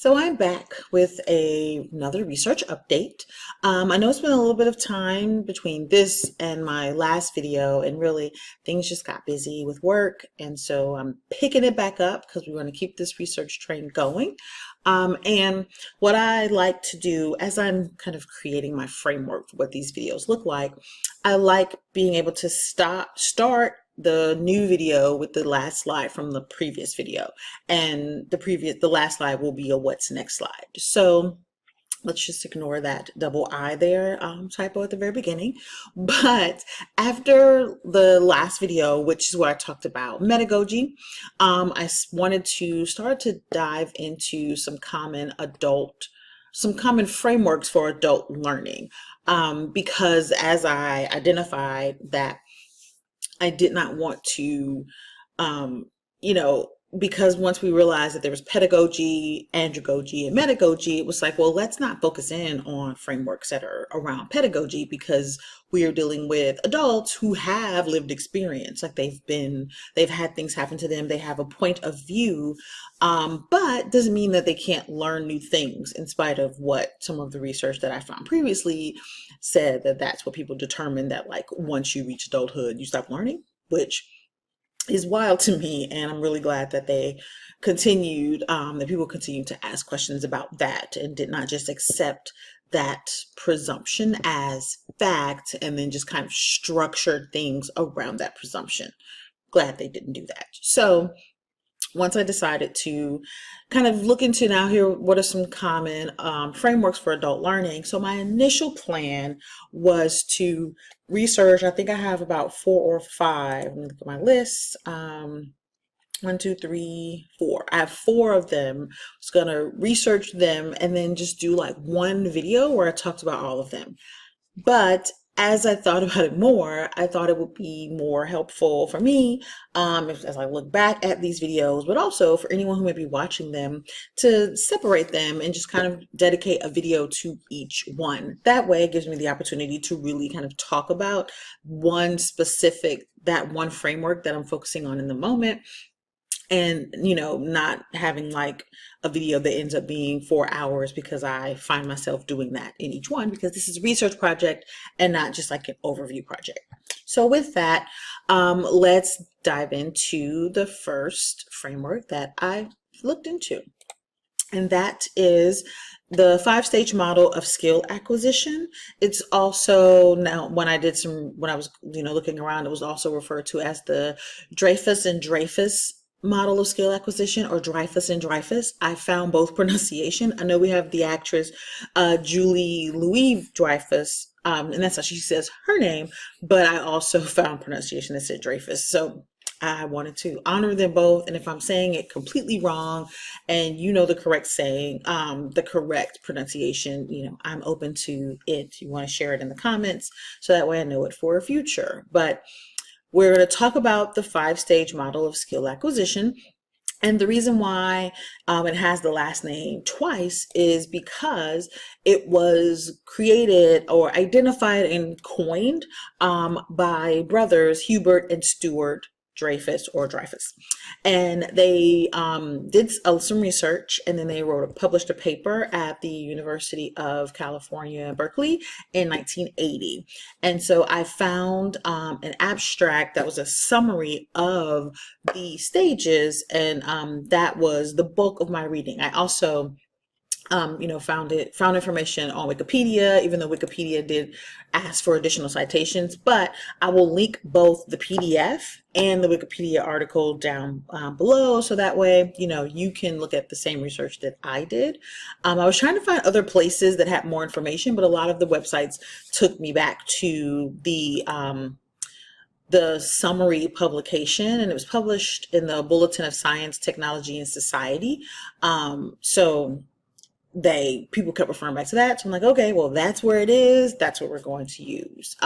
So I'm back with another research update. I know it's been a little bit of time between this and my last video, and really things just got busy with work, and so I'm picking it back up because we want to keep this research train going. And what I like to do as I'm kind of creating my framework for what these videos look like, I like being able to start the new video with the last slide from the previous video, and the last slide will be a what's next slide. So let's just ignore that double I there typo at the very beginning. But after the last video, which is where I talked about pedagogy, wanted to start to dive into some common frameworks for adult learning, because as I identified that I did not want to, you know, because once we realized that there was pedagogy, andragogy, and pedagogy, it was like, well, let's not focus in on frameworks that are around pedagogy because we are dealing with adults who have lived experience. Like they've had things happen to them. They have a point of view, but doesn't mean that they can't learn new things in spite of what some of the research that I found previously said that that's what people determine, that like once you reach adulthood, you stop learning, which is wild to me. And I'm really glad that that people continued to ask questions about that and did not just accept that presumption as fact and then just kind of structured things around that presumption. Glad they didn't do that. So once I decided to kind of look into now here, what are some common frameworks for adult learning? So my initial plan was to research, I think I have about 4 or 5. Let me look at my list. 1, 2, 3, 4. I have 4 of them. I was going to research them and then just do like one video where I talked about all of them. But as I thought about it more, I thought it would be more helpful for me as I look back at these videos, but also for anyone who may be watching them, to separate them and just kind of dedicate a video to each one. That way it gives me the opportunity to really kind of talk about that one framework that I'm focusing on in the moment, and not having like a video that ends up being 4 hours, because I find myself doing that in each one because this is a research project and not just like an overview project. So with that, let's dive into the first framework that I looked into, and that is the 5-stage model of skill acquisition. It's also, now when I was looking around, it was also referred to as the Dreyfus model of skill acquisition, or Dreyfus and Dreyfus. I found both pronunciation. I know we have the actress Julie Louis Dreyfus, and that's how she says her name, but I also found pronunciation that said Dreyfus. So I wanted to honor them both, and if I'm saying it completely wrong and the correct saying, the correct pronunciation, I'm open to it. You want to share it in the comments so that way I know it for a future. But we're going to talk about the 5-stage model of skill acquisition. And the reason why it has the last name twice is because it was created or identified and coined by brothers Hubert and Stuart Dreyfus, and they did some research, and then they published a paper at the University of California, Berkeley in 1980. And so I found an abstract that was a summary of the stages, and that was the bulk of my reading. I also found information on Wikipedia, even though Wikipedia did ask for additional citations, but I will link both the PDF and the Wikipedia article down below, so that way, you can look at the same research that I did. I was trying to find other places that had more information, but a lot of the websites took me back to the summary publication, and it was published in the Bulletin of Science, Technology, and Society. So people kept referring back to that. So I'm like, okay, well, that's where it is. That's what we're going to use.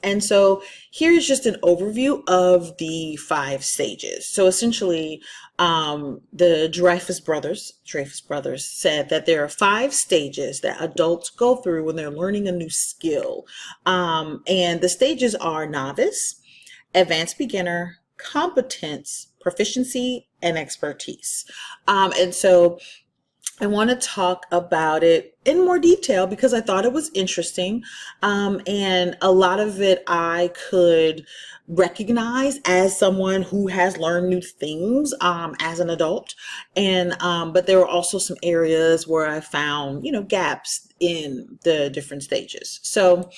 And so here's just an overview of the 5 stages. So essentially, the Dreyfus brothers said that there are 5 stages that adults go through when they're learning a new skill. And the stages are novice, advanced beginner, competence, proficiency, and expertise. And so I want to talk about it in more detail because I thought it was interesting. And a lot of it I could recognize as someone who has learned new things as an adult. But there were also some areas where I found, gaps in the different stages. So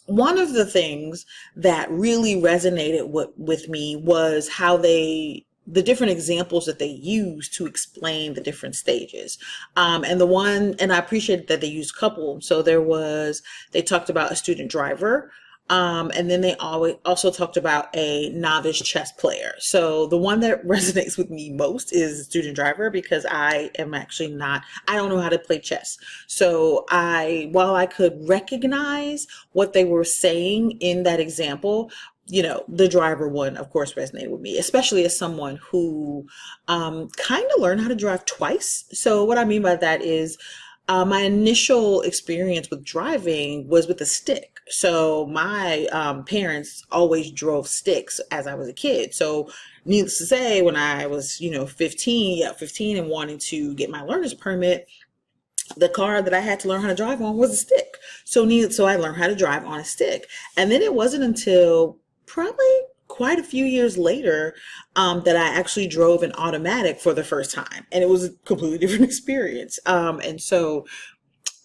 one of the things that really resonated with me was how the different examples that they use to explain the different stages. And I appreciated that they used couple. So they talked about a student driver. And then they always also talked about a novice chess player. So the one that resonates with me most is student driver, because I don't know how to play chess. So while I could recognize what they were saying in that example, the driver one, of course, resonated with me, especially as someone who kind of learned how to drive twice. So what I mean by that is my initial experience with driving was with a stick. So my parents always drove sticks as I was a kid. So needless to say, when I was, 15 and wanting to get my learner's permit, the car that I had to learn how to drive on was a stick. So I learned how to drive on a stick. And then it wasn't until probably quite a few years later that I actually drove an automatic for the first time. And it was a completely different experience. And so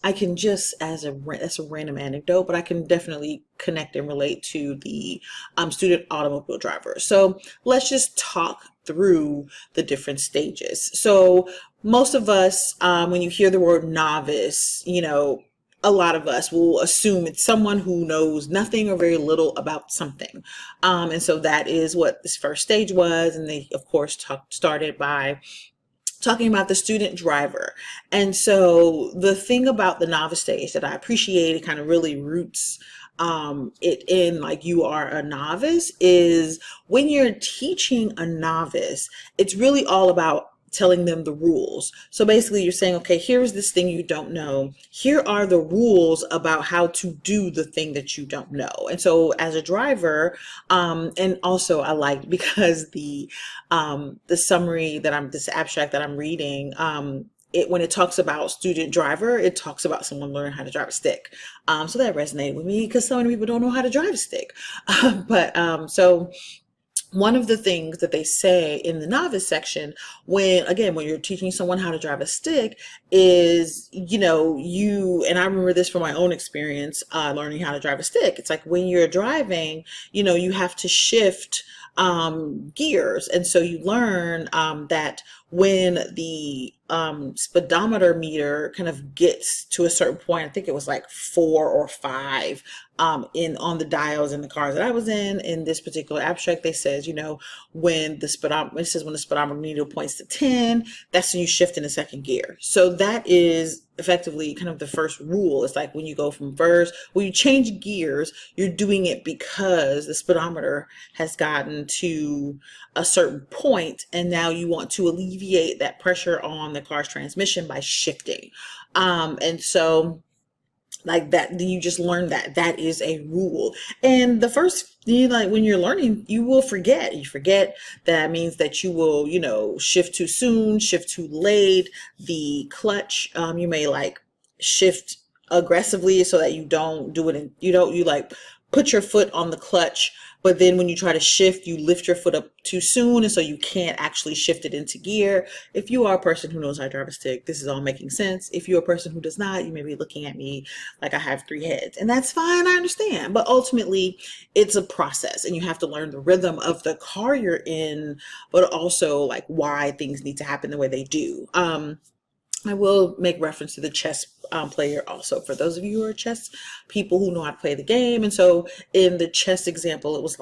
I can that's a random anecdote, but I can definitely connect and relate to the student automobile driver. So let's just talk through the different stages. So most of us, when you hear the word novice, a lot of us will assume it's someone who knows nothing or very little about something. And so that is what this first stage was. And they, of course, started by talking about the student driver. And so the thing about the novice stage that I appreciate, it kind of really roots it in like you are a novice, is when you're teaching a novice, it's really all about telling them the rules. So basically you're saying, okay, here's this thing you don't know. Here are the rules about how to do the thing that you don't know. And so as a driver, and also I liked because the summary this abstract that I'm reading, when it talks about student driver, it talks about someone learning how to drive a stick. So that resonated with me because so many people don't know how to drive a stick. So one of the things that they say in the novice section, when you're teaching someone how to drive a stick, is, and I remember this from my own experience, learning how to drive a stick. It's like when you're driving, you have to shift gears. And so you learn that when the speedometer meter kind of gets to a certain point, I think it was like 4 or 5 on the dials in the cars that I was in this particular abstract, they says, when the speedometer meter points to 10, that's when you shift in the second gear. So that is effectively kind of the first rule. It's like when you change gears, you're doing it because the speedometer has gotten to a certain point, and now you want to alleviate that pressure on the car's transmission by shifting. And so like that, you just learn that is a rule. And the first, when you're learning, you will forget. You forget that means that you will, shift too soon, shift too late. The clutch, you may shift aggressively so that you don't do it. You put your foot on the clutch, but then when you try to shift, you lift your foot up too soon, and so you can't actually shift it into gear. If you are a person who knows how to drive a stick, this is all making sense. If you're a person who does not, you may be looking at me like I have 3 heads, and that's fine, I understand. But ultimately, it's a process, and you have to learn the rhythm of the car you're in, but also why things need to happen the way they do. I will make reference to the chess player also for those of you who are chess people who know how to play the game. And so in the chess example, it was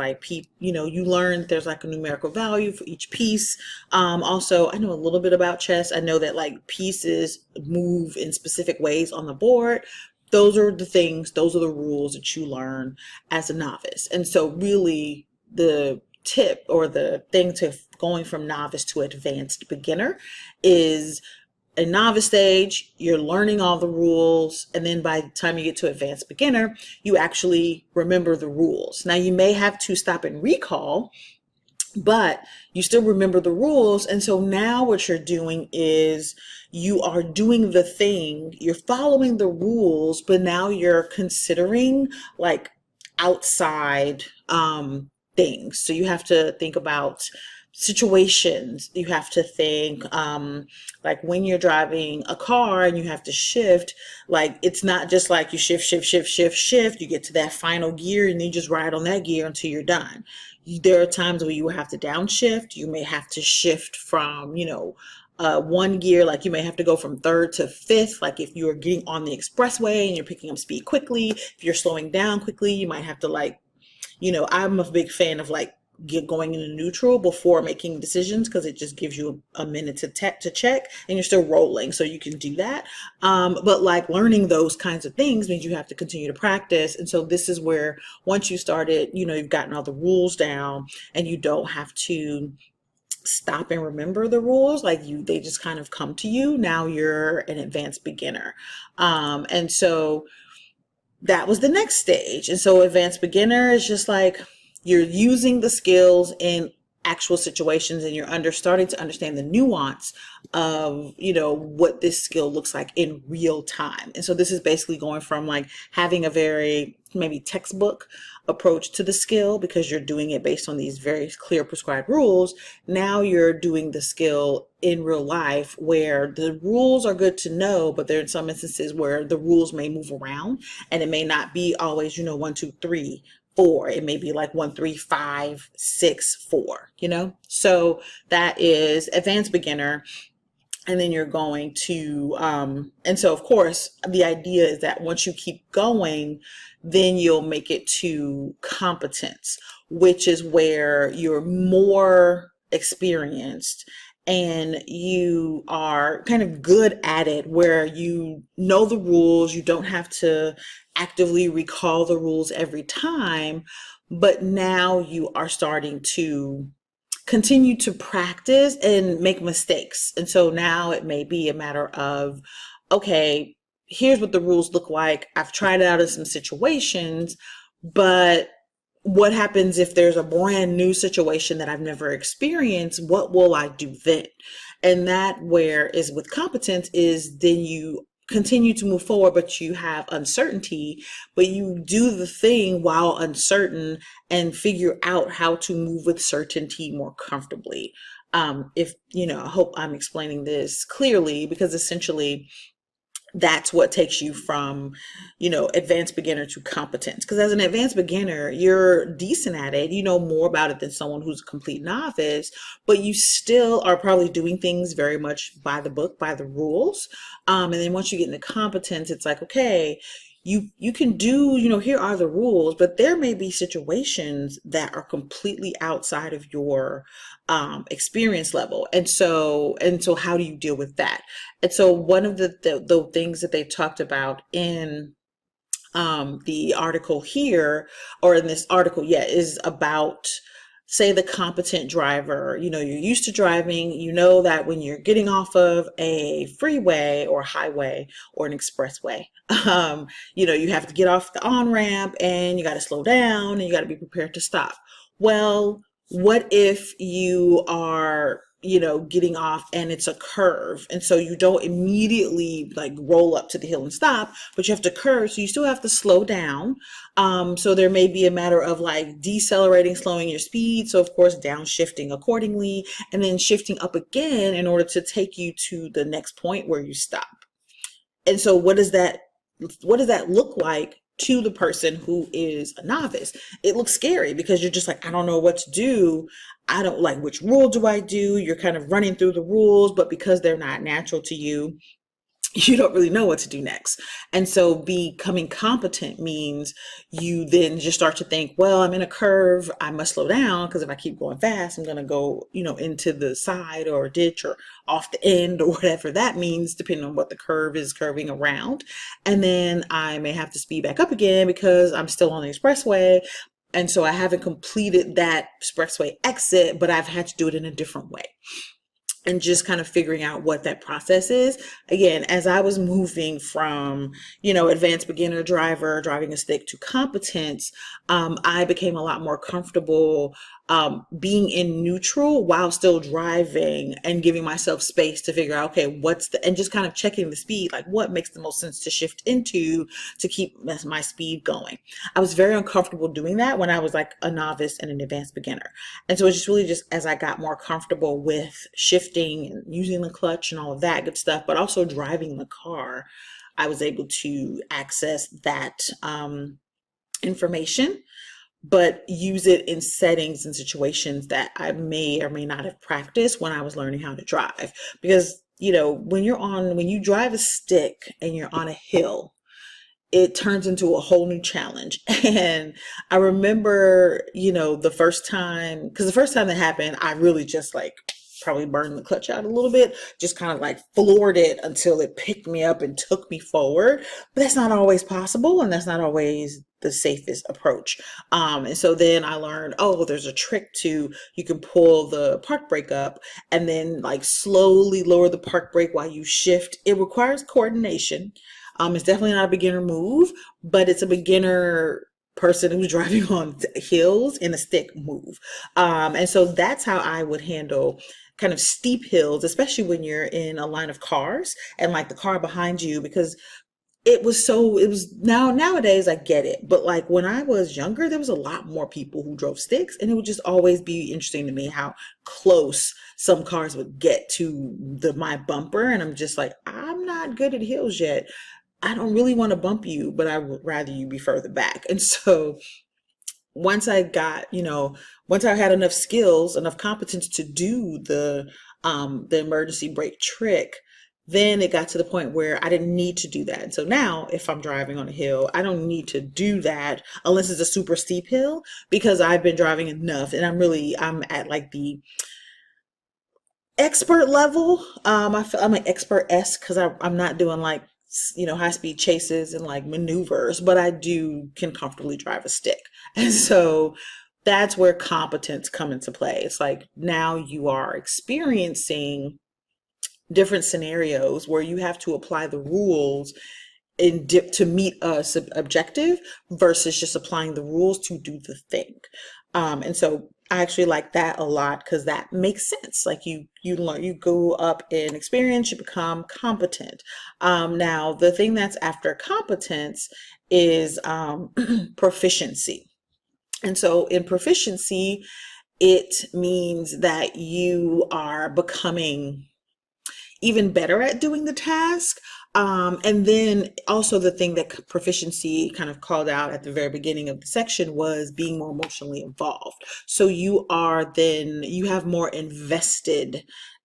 you learn there's a numerical value for each piece. Also, I know a little bit about chess. I know that pieces move in specific ways on the board. Those are the rules that you learn as a novice. And so really the tip or the thing to going from novice to advanced beginner is a novice stage, you're learning all the rules, and then by the time you get to advanced beginner, you actually remember the rules. Now you may have to stop and recall but you still remember the rules. And so now what you're doing is you are doing the thing, you're following the rules, but now you're considering like outside things. So you have to think about situations. You have to think like when you're driving a car and you have to shift, like it's not just like you shift, shift, shift, shift, shift. You get to that final gear and you just ride on that gear until you're done. There are times where you will have to downshift. You may have to shift from, one gear, like you may have to go from third to fifth. Like if you're getting on the expressway and you're picking up speed quickly, if you're slowing down quickly, you might have to I'm a big fan of like going into neutral before making decisions, because it just gives you a minute to check, and you're still rolling, so you can do that. But like learning those kinds of things means you have to continue to practice. And so this is where once you started, you've gotten all the rules down and you don't have to stop and remember the rules, they just kind of come to you. Now you're an advanced beginner. And so that was the next stage. And so advanced beginner is just like you're using the skills in actual situations, and you're starting to understand the nuance of what this skill looks like in real time. And so this is basically going from like having a very maybe textbook approach to the skill, because you're doing it based on these very clear prescribed rules. Now you're doing the skill in real life, where the rules are good to know, but there are some instances where the rules may move around, and it may not be always 1, 2, 3, 4. It may be like 1, 3, 5, 6, 4, So that is advanced beginner. And then you're going to, and so of course, the idea is that once you keep going, then you'll make it to competence, which is where you're more experienced and you are kind of good at it, where you know the rules. You don't have to actively recall the rules every time, but now you are starting to continue to practice and make mistakes. And so now it may be a matter of, okay, here's what the rules look like. I've tried it out in some situations, but what happens if there's a brand new situation that I've never experienced? What will I do then? And that where is with competence is then you continue to move forward, but you have uncertainty, but you do the thing while uncertain and figure out how to move with certainty more comfortably. I hope I'm explaining this clearly, because essentially that's what takes you from, advanced beginner to competence. Because as an advanced beginner, you're decent at it. You know more about it than someone who's a complete novice, but you still are probably doing things very much by the book, by the rules. And then once you get into competence, it's like, okay, you can do, here are the rules, but there may be situations that are completely outside of your experience level. And so how do you deal with that? And so one of the things that they talked about in the article here, or in this article, is about, say, the competent driver. You're used to driving, that when you're getting off of a freeway or highway or an expressway, you have to get off the on-ramp and you got to slow down and you got to be prepared to stop. Well, what if you are getting off and it's a curve, and so you don't immediately like roll up to the hill and stop, but you have to curve, so you still have to slow down. So there may be a matter of like decelerating, slowing your speed, so of course downshifting accordingly, and then shifting up again in order to take you to the next point where you stop. And so what does that look like to the person who is a novice? It looks scary, because you're just like, I don't know what to do. I don't like, which rule do I do? You're kind of running through the rules, but because they're not natural to you, you don't really know what to do next. And so becoming competent means you then just start to think, well, I'm in a curve, I must slow down, because if I keep going fast, I'm going to go, into the side or a ditch or off the end or whatever that means, depending on what the curve is curving around. And then I may have to speed back up again because I'm still on the expressway. And so I haven't completed that expressway exit, but I've had to do it in a different way. and just kind of figuring out what that process is. Again, as I was moving from, advanced beginner driver, driving a stick, to competence, I became a lot more comfortable being in neutral while still driving, and giving myself space to figure out, okay, and just kind of checking the speed, like what makes the most sense to shift into to keep my speed going. I was very uncomfortable doing that when I was like a novice and an advanced beginner. And so it's just really just as I got more comfortable with shifting and using the clutch and all of that good stuff, but also driving the car, I was able to access that information, but use it in settings and situations that I may or may not have practiced when I was learning how to drive. Because, when you drive a stick and you're on a hill, it turns into a whole new challenge. And I remember, the first time that happened, I really just like probably burned the clutch out a little bit, just kind of like floored it until it picked me up and took me forward. But that's not always possible, and that's not always the safest approach. And so then I learned, there's a trick you can pull the park brake up and then like slowly lower the park brake while you shift. It requires coordination. It's definitely not a beginner move, but it's a beginner person who's driving on hills in a stick move. And so that's how I would handle kind of steep hills, especially when you're in a line of cars and like the car behind you, because nowadays I get it, but like when I was younger, there was a lot more people who drove sticks, and it would just always be interesting to me how close some cars would get to my bumper. And I'm just like, I'm not good at hills yet. I don't really want to bump you, but I would rather you be further back. And so once I had enough skills, enough competence to do the emergency brake trick, then it got to the point where I didn't need to do that. And so now if I'm driving on a hill, I don't need to do that unless it's a super steep hill, because I've been driving enough, and I'm at like the expert level. I'm an expert S, because I'm not doing like high speed chases and like maneuvers, but I can comfortably drive a stick. And so that's where competence come into play. It's like now you are experiencing different scenarios where you have to apply the rules to meet a objective versus just applying the rules to do the thing. And so I actually like that a lot, because that makes sense. Like you learn, you go up in experience, you become competent. Now the thing that's after competence is proficiency. And so in proficiency, it means that you are becoming even better at doing the task. And then also the thing that proficiency kind of called out at the very beginning of the section was being more emotionally involved. So you have more invested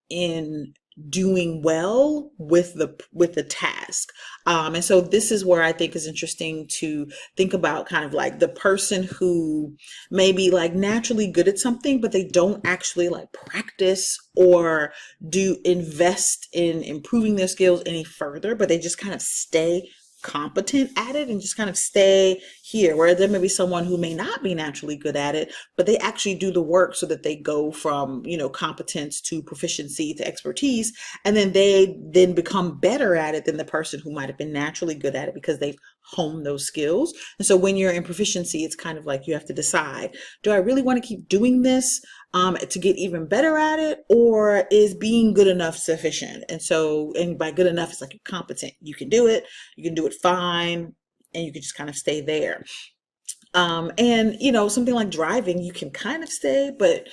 in doing well with the task. And so this is where I think is interesting to think about kind of like the person who may be like naturally good at something, but they don't actually like practice or do invest in improving their skills any further, but they just kind of stay competent at it and just kind of stay here, where there may be someone who may not be naturally good at it, but they actually do the work so that they go from, competence to proficiency to expertise. And then they become better at it than the person who might have been naturally good at it, because they've honed those skills. And so when you're in proficiency, it's kind of like you have to decide, do I really want to keep doing this to get even better at it, or is being good enough sufficient? And by good enough, it's like you're competent. You can do it fine, and you can just kind of stay there. And something like driving, you can kind of stay, but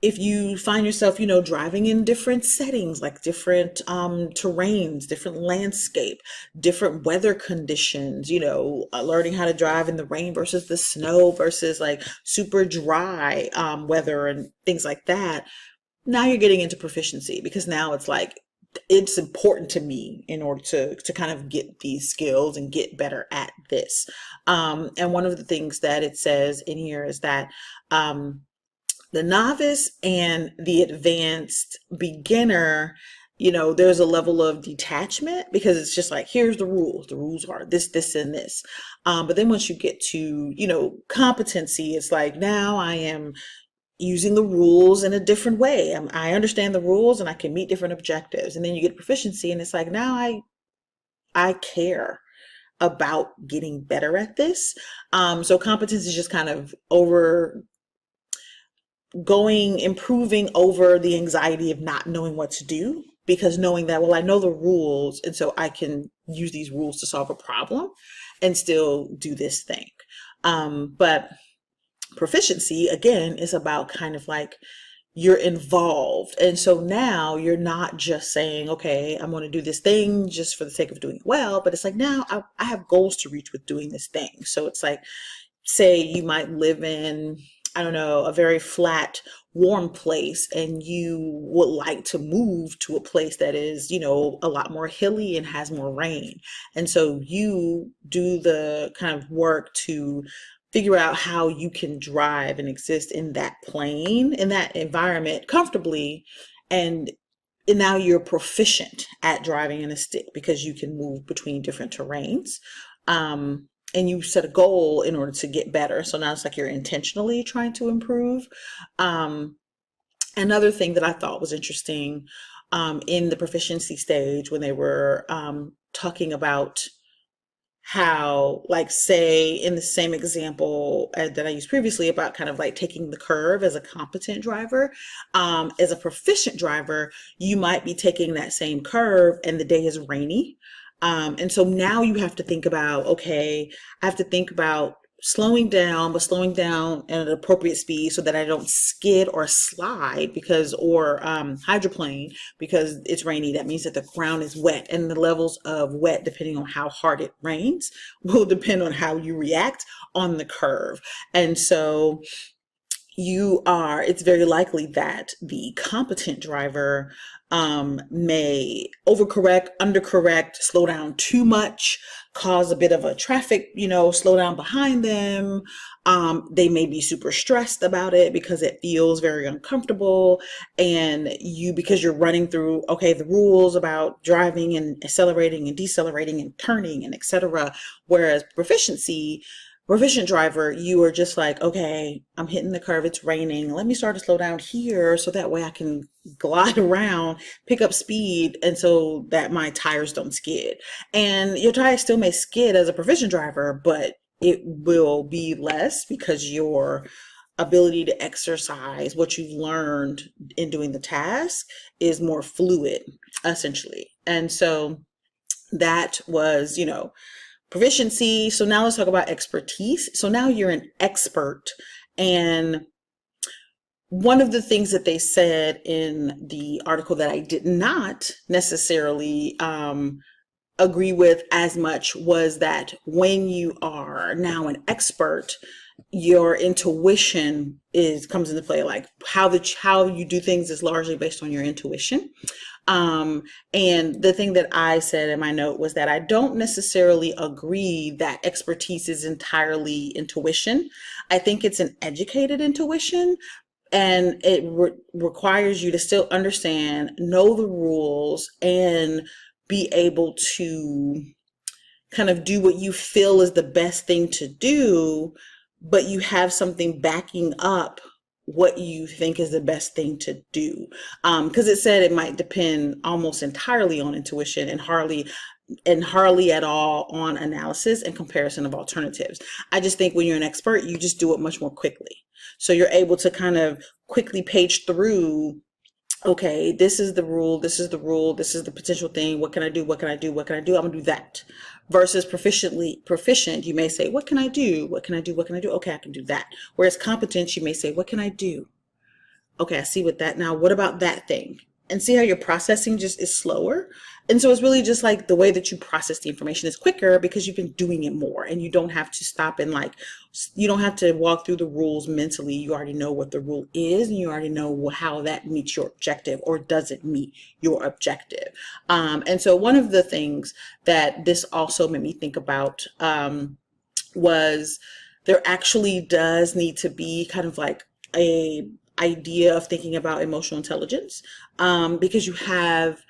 if you find yourself, driving in different settings, like different terrains, different landscape, different weather conditions, learning how to drive in the rain versus the snow versus like super dry weather and things like that. Now you're getting into proficiency, because now it's like, it's important to me in order to kind of get these skills and get better at this. And one of the things that it says in here is that the novice and the advanced beginner, there's a level of detachment, because it's just like, here's the rules. The rules are this, and this. But then once you get to, competency, it's like, now I am using the rules in a different way. I understand the rules and I can meet different objectives. And then you get proficiency and it's like, now I care about getting better at this. So competence is just kind of improving over the anxiety of not knowing what to do, because knowing that, well, I know the rules, and so I can use these rules to solve a problem and still do this thing. But proficiency, again, is about kind of like you're involved. And so now you're not just saying, okay, I'm going to do this thing just for the sake of doing it well, but it's like, now I have goals to reach with doing this thing. So it's like, say you might live in, I don't know, a very flat, warm place, and you would like to move to a place that is, a lot more hilly and has more rain. And so you do the kind of work to figure out how you can drive and exist in that plane, in that environment comfortably. And now you're proficient at driving in a stick because you can move between different terrains. And you set a goal in order to get better. So now it's like you're intentionally trying to improve. Another thing that I thought was interesting in the proficiency stage, when they were talking about how, like, say in the same example that I used previously about kind of like taking the curve as a competent driver, as a proficient driver, you might be taking that same curve and the day is rainy. And so now you have to think about, okay, I have to think about slowing down, but slowing down at an appropriate speed so that I don't skid or slide or hydroplane because it's rainy. That means that the ground is wet, and the levels of wet, depending on how hard it rains, will depend on how you react on the curve. And so it's very likely that the competent driver may overcorrect, undercorrect, slow down too much, cause a bit of a traffic, slow down behind them. They may be super stressed about it because it feels very uncomfortable. And because you're running through, okay, the rules about driving and accelerating and decelerating and turning and etc. Whereas proficient driver, you are just like, okay, I'm hitting the curve, it's raining, let me start to slow down here so that way I can glide around, pick up speed, and so that my tires don't skid. And your tires still may skid as a proficient driver, but it will be less because your ability to exercise what you've learned in doing the task is more fluid, essentially. And so that was, proficiency. So now let's talk about expertise. So now you're an expert. And one of the things that they said in the article that I did not necessarily agree with as much was that when you are now an expert, your intuition comes into play. Like how you do things is largely based on your intuition. And the thing that I said in my note was that I don't necessarily agree that expertise is entirely intuition. I think it's an educated intuition, and it requires you to still understand, know the rules, and be able to kind of do what you feel is the best thing to do, but you have something backing up what you think is the best thing to do. Because it said it might depend almost entirely on intuition and hardly at all on analysis and comparison of alternatives. I just think when you're an expert, you just do it much more quickly. So you're able to kind of quickly page through, okay, this is the rule, this is the rule, this is the potential thing. What can I do? What can I do? What can I do? I'm gonna do that. Versus proficient, you may say, what can I do? What can I do? What can I do? Okay, I can do that. Whereas competent, you may say, what can I do? Okay, I see what that, now what about that thing? And see how your processing just is slower. And so it's really just like the way that you process the information is quicker because you've been doing it more, and you don't have to stop and you don't have to walk through the rules mentally. You already know what the rule is, and you already know how that meets your objective or doesn't meet your objective. And so one of the things that this also made me think about was there actually does need to be kind of like a idea of thinking about emotional intelligence, because you have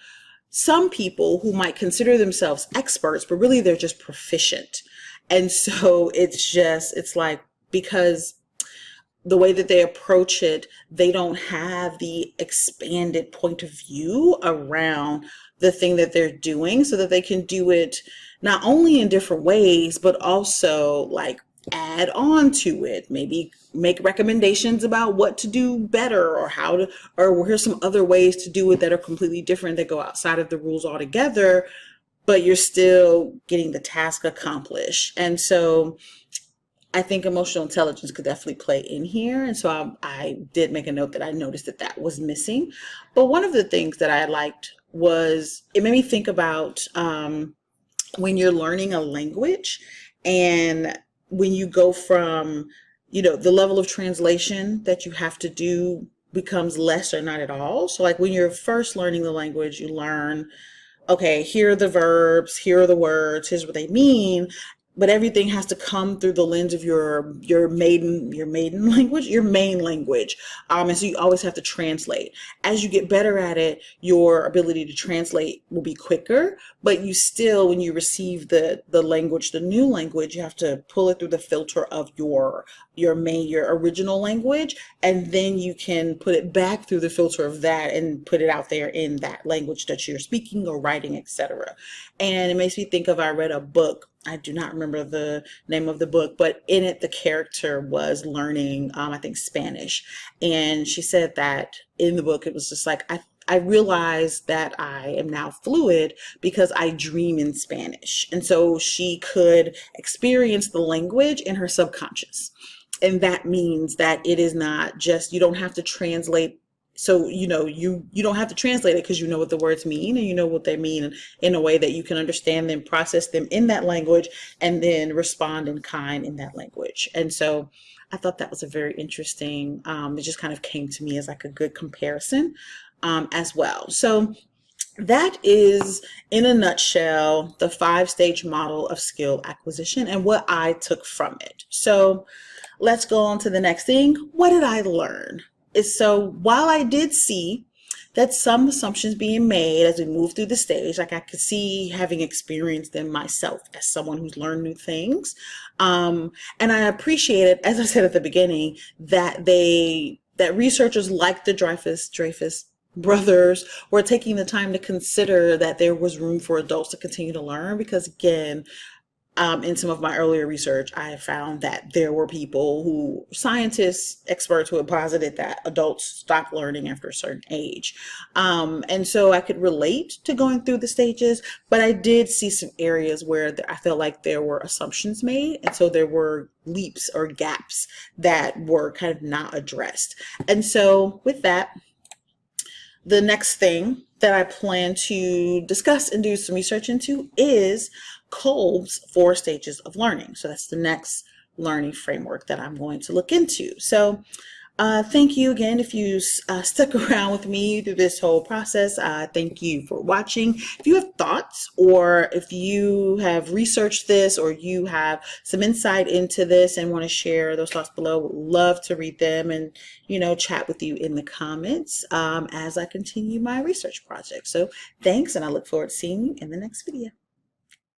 some people who might consider themselves experts, but really they're just proficient. And so it's like, because the way that they approach it, they don't have the expanded point of view around the thing that they're doing, so that they can do it not only in different ways, but also like add on to it, maybe make recommendations about what to do better, or how to, or here's some other ways to do it that are completely different, that go outside of the rules altogether, but you're still getting the task accomplished. And so I think emotional intelligence could definitely play in here. And so I did make a note that I noticed that that was missing. But one of the things that I liked was, it made me think about when you're learning a language, and when you go from, the level of translation that you have to do becomes less or not at all. So like when you're first learning the language, you learn, okay, here are the verbs, here are the words, here's what they mean. But everything has to come through the lens of your maiden language, your main language. And so you always have to translate. As you get better at it, your ability to translate will be quicker, but you still, when you receive the language, the new language, you have to pull it through the filter of your original language, and then you can put it back through the filter of that and put it out there in that language that you're speaking or writing, etc. And it makes me think of, I read a book, I do not remember the name of the book, but in it, the character was learning, I think, Spanish. And she said that in the book, it was just like, I realized that I am now fluid because I dream in Spanish. And so she could experience the language in her subconscious. And that means that it is not just, you don't have to translate. So, you don't have to translate it, because you know what the words mean, and you know what they mean in a way that you can understand them, process them in that language, and then respond in kind in that language. And so I thought that was a very interesting, it just kind of came to me as like a good comparison as well. So that is, in a nutshell, the 5-stage model of skill acquisition and what I took from it. So let's go on to the next thing. What did I learn? So while I did see that some assumptions being made as we move through the stage, like I could see, having experienced them myself as someone who's learned new things, and I appreciated, as I said at the beginning, that researchers like the Dreyfus brothers were taking the time to consider that there was room for adults to continue to learn, because again, in some of my earlier research, I found that there were scientists, experts, who had posited that adults stop learning after a certain age. And so I could relate to going through the stages, but I did see some areas where I felt like there were assumptions made. And so there were leaps or gaps that were kind of not addressed. And so with that, the next thing that I plan to discuss and do some research into is Kolb's 4 stages of learning. So that's the next learning framework that I'm going to look into. So thank you again if you stuck around with me through this whole process. Thank you for watching. If you have thoughts, or if you have researched this, or you have some insight into this and want to share those thoughts below, would love to read them and chat with you in the comments as I continue my research project. So thanks, and I look forward to seeing you in the next video.